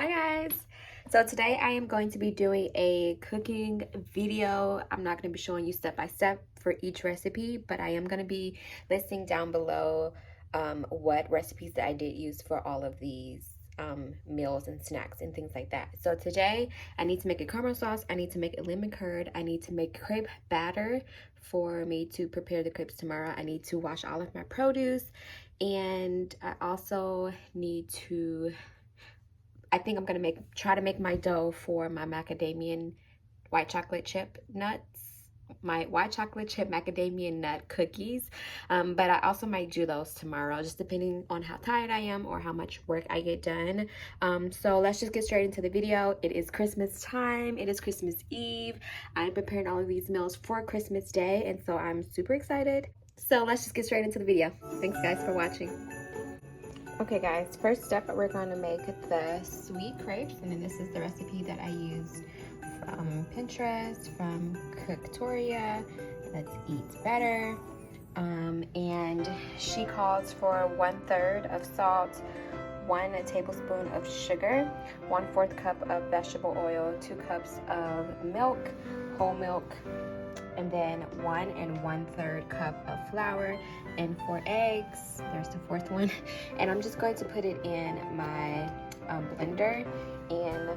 Hi guys! So today I am going to be doing a cooking video. I'm not going to be showing you step by step for each recipe, but I am going to be listing down below what recipes that I did use for all of these meals and snacks and things like that. So today I need to make a caramel sauce, I need to make a lemon curd, I need to make crepe batter for me to prepare the crepes tomorrow. I need to wash all of my produce, and I also need to I think I'm gonna try to make my dough for my macadamia white chocolate chip nuts, my white chocolate chip macadamia nut cookies. But I also might do those tomorrow, just depending on how tired I am or how much work I get done. So let's just get straight into the video. It is Christmas time. It is Christmas Eve. I'm preparing all of these meals for Christmas Day, and so I'm super excited. So let's just get straight into the video. Thanks guys for watching. Okay guys, first step, we're going to make the sweet crepes, and then this is the recipe that I used from Pinterest, from Cooktoria. Let's eat better. And she calls for 1/3 of salt, 1 tablespoon of sugar, 1/4 cup of vegetable oil, 2 cups of milk, whole milk, and then 1 1/3 cup of flour and 4 eggs. There's the 4th one. And I'm just going to put it in my blender, and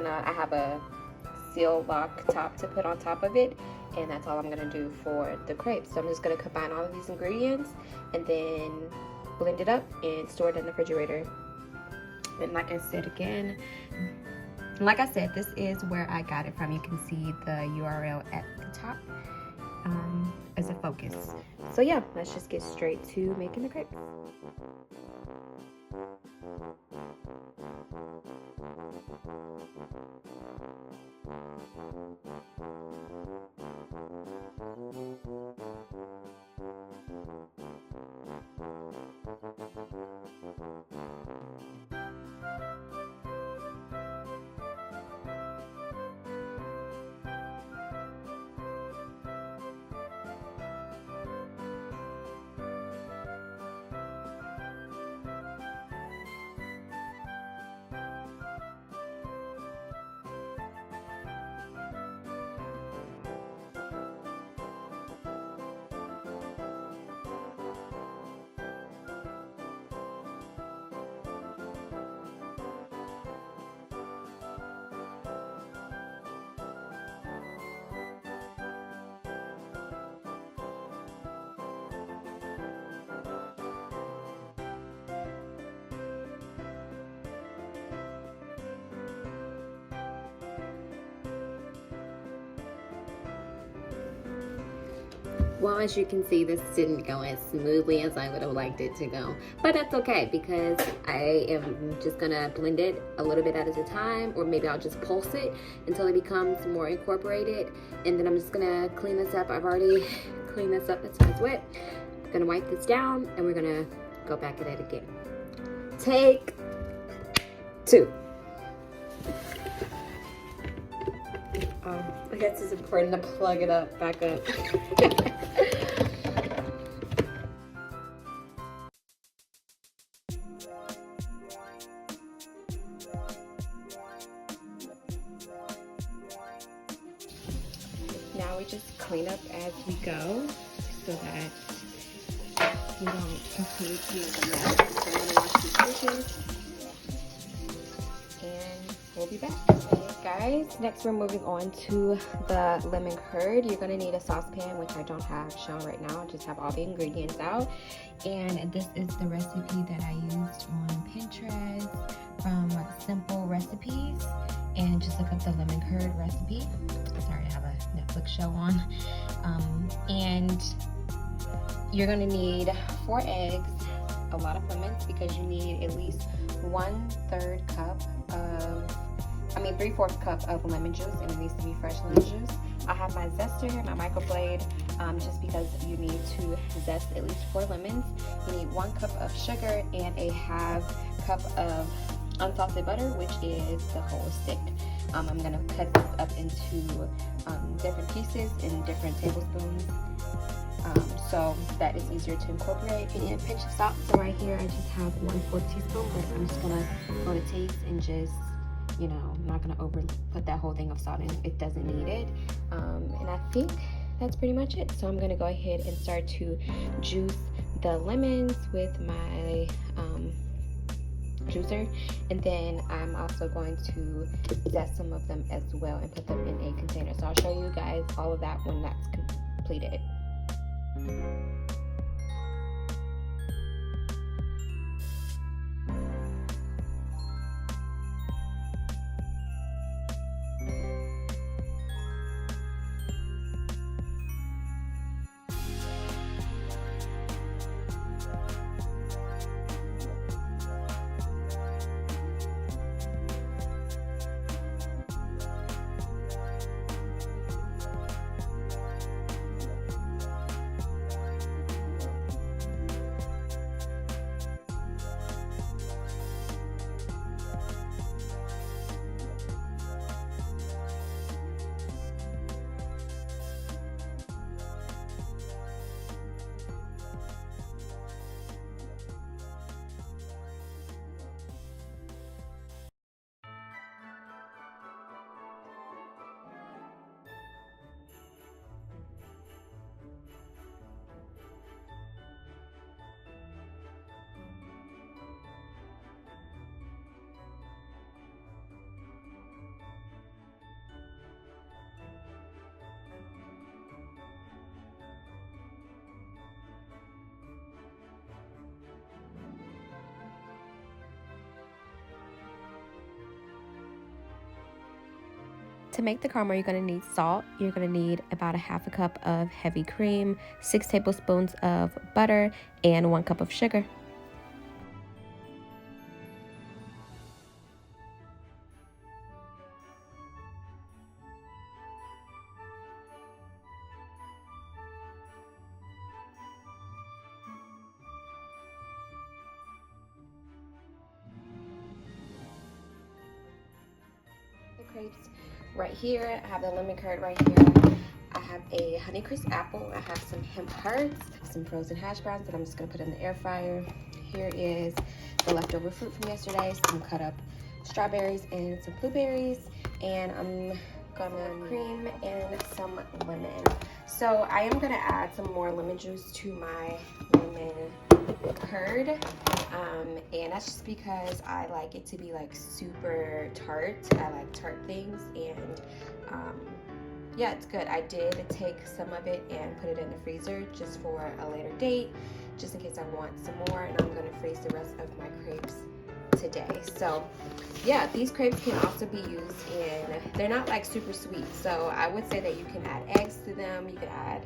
I have a seal lock top to put on top of it, and that's all I'm gonna do for the crepes. So I'm just gonna combine all of these ingredients and then blend it up and store it in the refrigerator. And like I said, this is where I got it from. You can see the URL at the top as a focus. So yeah, let's just get straight to making the crepes. Well, as you can see, this didn't go as smoothly as I would have liked it to go. But that's okay, because I am just gonna blend it a little bit at a time, or maybe I'll just pulse it until it becomes more incorporated. And then I'm just gonna clean this up. I've already cleaned this up, it's nice wet. I'm gonna wipe this down, and we're gonna go back at it again. Take 2. I guess it's important to plug it back up. Now we just clean up as we go so that we don't continue to make a mess. So I'm going to wash these dishes, and we'll be back. Guys, next we're moving on to the lemon curd. You're going to need a saucepan, which I don't have shown right now. I just have all the ingredients out, and this is the recipe that I used on Pinterest from Simple Recipes, and just look up the lemon curd recipe. Sorry, I have a Netflix show on. And you're going to need 4 eggs, a lot of lemons, because you need at least 1/3 cup of 3/4 cup of lemon juice, and it needs to be fresh lemon juice. I have my zester here, my microblade, just because you need to zest at least 4 lemons. You need 1 cup of sugar and a 1/2 cup of unsalted butter, which is the whole stick. I'm gonna cut this up into different pieces in different tablespoons, so that is easier to incorporate. You need a pinch of salt. So right here I just have 1/4 teaspoon, but I'm just gonna go to taste and just you know, I'm not gonna over put that whole thing of salt in if it doesn't need it. And I think that's pretty much it. So I'm gonna go ahead and start to juice the lemons with my juicer, and then I'm also going to zest some of them as well and put them in a container. So I'll show you guys all of that when that's completed. To make the caramel, you're going to need salt. You're going to need about a half a cup of heavy cream, 6 tablespoons of butter, and 1 cup of sugar. The crepes right here. I have the lemon curd right here. I have a Honeycrisp apple. I have some hemp hearts, some frozen hash browns that I'm just gonna put in the air fryer. Here is the leftover fruit from yesterday, some cut up strawberries and some blueberries, and I'm gonna cream and some lemon. So I am gonna add some more lemon juice to my lemon curd, and that's just because I like it to be like super tart. I like tart things, and yeah, it's good. I did take some of it and put it in the freezer just for a later date, just in case I want some more, and I'm gonna freeze the rest of my crepes today. So yeah, these crepes can also be used in, they're not like super sweet, so I would say that you can add eggs to them, you can add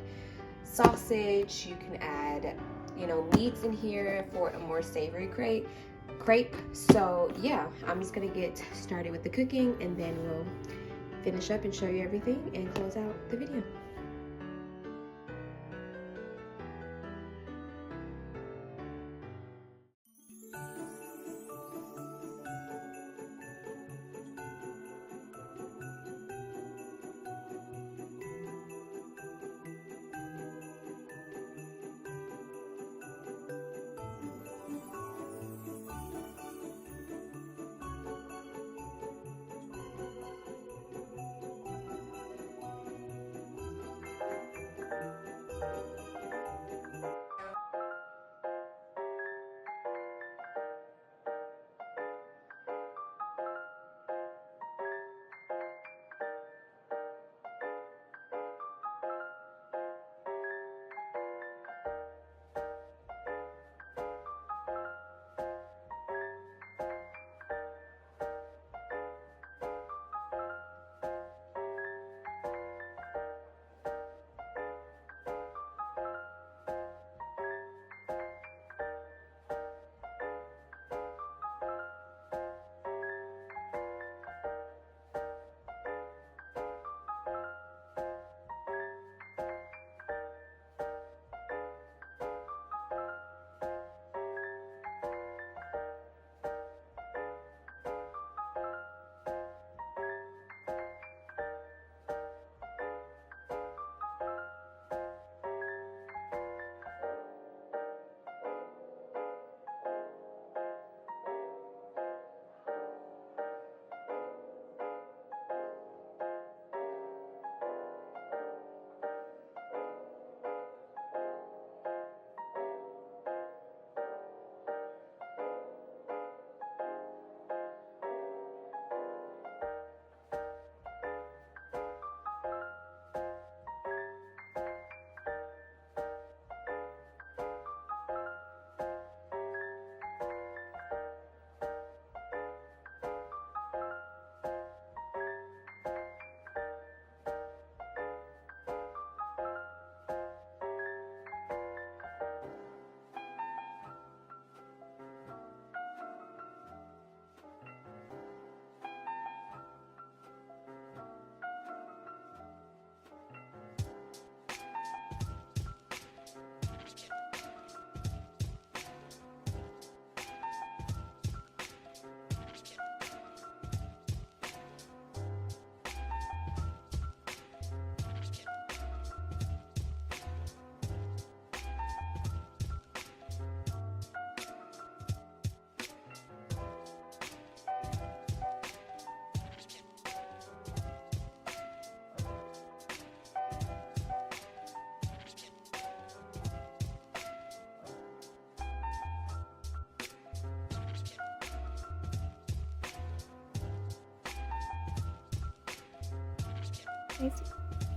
sausage, you can add, you know, meats in here for a more savory crepe. So yeah, I'm just gonna get started with the cooking, and then we'll finish up and show you everything and close out the video.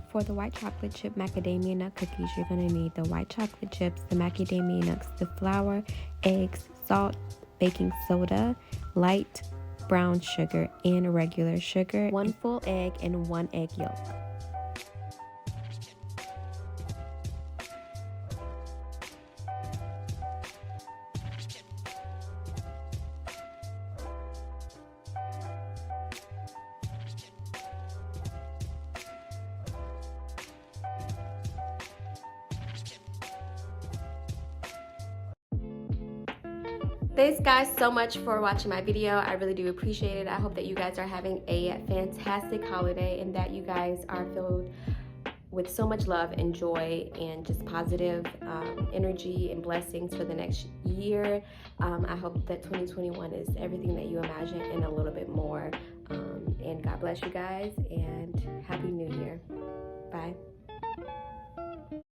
For the white chocolate chip macadamia nut cookies, you're going to need the white chocolate chips, the macadamia nuts, the flour, eggs, salt, baking soda, light brown sugar, and regular sugar, 1 full egg, and 1 egg yolk. Thanks guys so much for watching my video. I really do appreciate it. I hope that you guys are having a fantastic holiday and that you guys are filled with so much love and joy and just positive energy and blessings for the next year. I hope that 2021 is everything that you imagine and a little bit more. And God bless you guys and Happy New Year. Bye.